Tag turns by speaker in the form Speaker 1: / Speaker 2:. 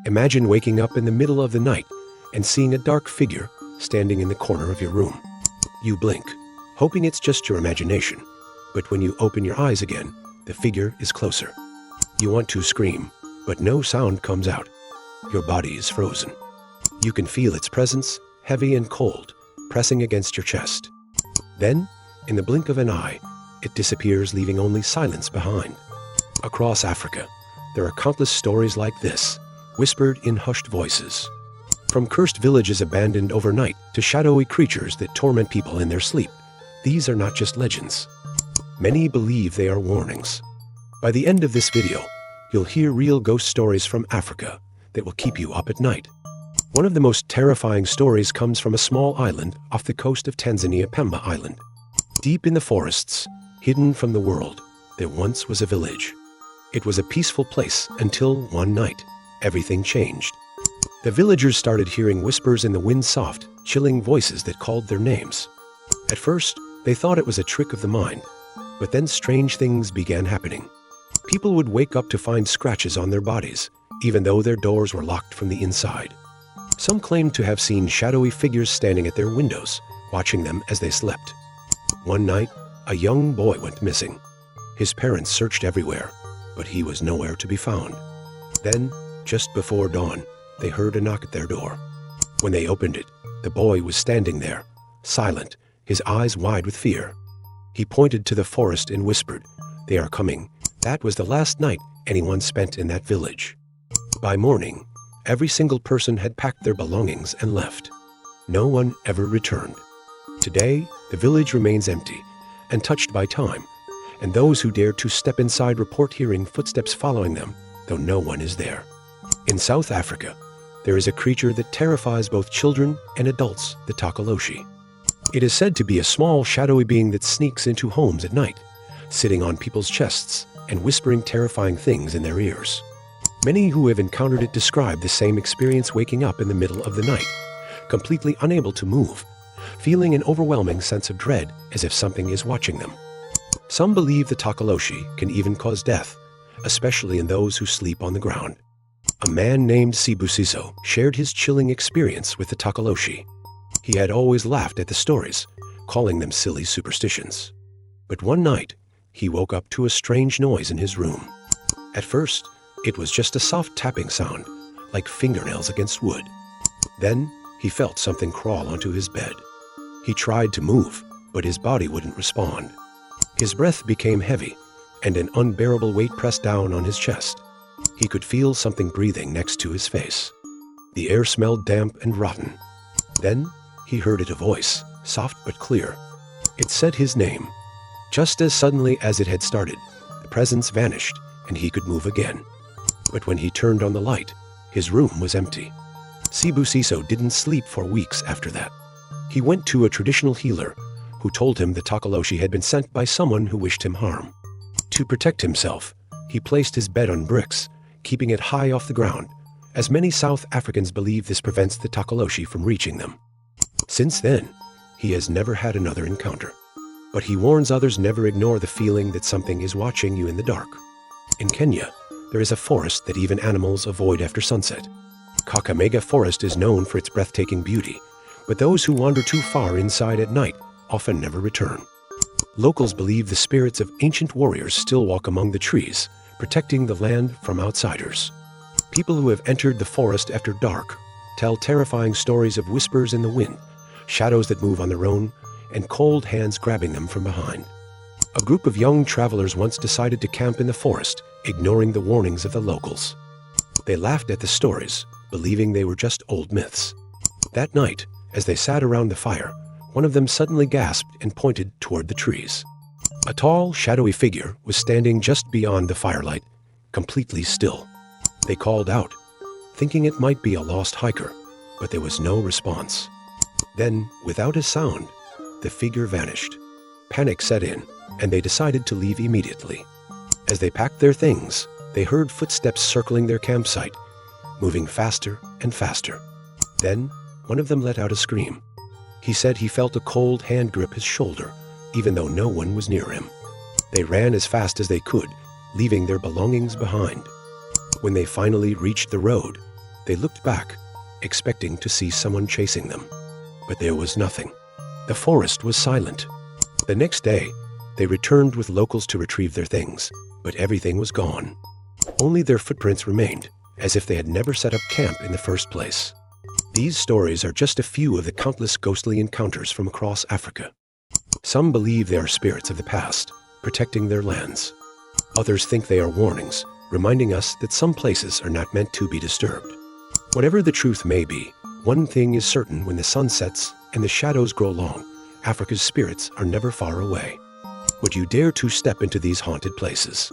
Speaker 1: Imagine waking up in the middle of the night and seeing a dark figure standing in the corner of your room. You blink, hoping it's just your imagination, but when you open your eyes again, the figure is closer. You want to scream, but no sound comes out. Your body is frozen. You can feel its presence, heavy and cold, pressing against your chest. Then, in the blink of an eye, it disappears, leaving only silence behind. Across Africa, there are countless stories like this, whispered in hushed voices. From cursed villages abandoned overnight to shadowy creatures that torment people in their sleep, these are not just legends. Many believe they are warnings. By the end of this video, you'll hear real ghost stories from Africa that will keep you up at night. One of the most terrifying stories comes from a small island off the coast of Tanzania, Pemba Island. Deep in the forests, hidden from the world, there once was a village. It was a peaceful place until one night, everything changed. The villagers started hearing whispers in the wind, soft, chilling voices that called their names. At first, they thought it was a trick of the mind, but then strange things began happening. People would wake up to find scratches on their bodies, even though their doors were locked from the inside. Some claimed to have seen shadowy figures standing at their windows, watching them as they slept. One night, a young boy went missing. His parents searched everywhere, but he was nowhere to be found. Then, just before dawn, they heard a knock at their door. When they opened it, the boy was standing there, silent, his eyes wide with fear. He pointed to the forest and whispered, "They are coming." That was the last night anyone spent in that village. By morning, every single person had packed their belongings and left. No one ever returned. Today, the village remains empty, untouched by time, and those who dare to step inside report hearing footsteps following them, though no one is there. In South Africa, there is a creature that terrifies both children and adults, the Tokoloshe. It is said to be a small, shadowy being that sneaks into homes at night, sitting on people's chests and whispering terrifying things in their ears. Many who have encountered it describe the same experience, waking up in the middle of the night, completely unable to move, feeling an overwhelming sense of dread as if something is watching them. Some believe the Tokoloshe can even cause death, especially in those who sleep on the ground. A man named Sibusiso shared his chilling experience with the Tokoloshe. He had always laughed at the stories, calling them silly superstitions. But one night, he woke up to a strange noise in his room. At first, it was just a soft tapping sound, like fingernails against wood. Then, he felt something crawl onto his bed. He tried to move, but his body wouldn't respond. His breath became heavy, and an unbearable weight pressed down on his chest. He could feel something breathing next to his face. The air smelled damp and rotten. Then, he heard a voice, soft but clear. It said his name. Just as suddenly as it had started, the presence vanished, and he could move again. But when he turned on the light, his room was empty. Sibusiso didn't sleep for weeks after that. He went to a traditional healer, who told him the Tokoloshe had been sent by someone who wished him harm. To protect himself, he placed his bed on bricks, keeping it high off the ground, as many South Africans believe this prevents the Tokoloshe from reaching them. Since then, he has never had another encounter. But he warns others never ignore the feeling that something is watching you in the dark. In Kenya, there is a forest that even animals avoid after sunset. Kakamega Forest is known for its breathtaking beauty, but those who wander too far inside at night often never return. Locals believe the spirits of ancient warriors still walk among the trees, protecting the land from outsiders. People who have entered the forest after dark tell terrifying stories of whispers in the wind, shadows that move on their own, and cold hands grabbing them from behind. A group of young travelers once decided to camp in the forest, ignoring the warnings of the locals. They laughed at the stories, believing they were just old myths. That night, as they sat around the fire, one of them suddenly gasped and pointed toward the trees. A tall, shadowy figure was standing just beyond the firelight, completely still. They called out, thinking it might be a lost hiker, but there was no response. Then, without a sound, the figure vanished. Panic set in, and they decided to leave immediately. As they packed their things, they heard footsteps circling their campsite, moving faster and faster. Then, one of them let out a scream. He said he felt a cold hand grip his shoulder, even though no one was near him. They ran as fast as they could, leaving their belongings behind. When they finally reached the road, They looked back, expecting to see someone chasing them. But there was nothing. The forest was silent. The next day, they returned with locals to retrieve their things, but everything was gone. Only their footprints remained, as if they had never set up camp in the first place. These stories are just a few of the countless ghostly encounters from across Africa. Some believe they are spirits of the past, protecting their lands. Others think they are warnings, reminding us that some places are not meant to be disturbed. Whatever the truth may be, one thing is certain: when the sun sets and the shadows grow long, Africa's spirits are never far away. Would you dare to step into these haunted places?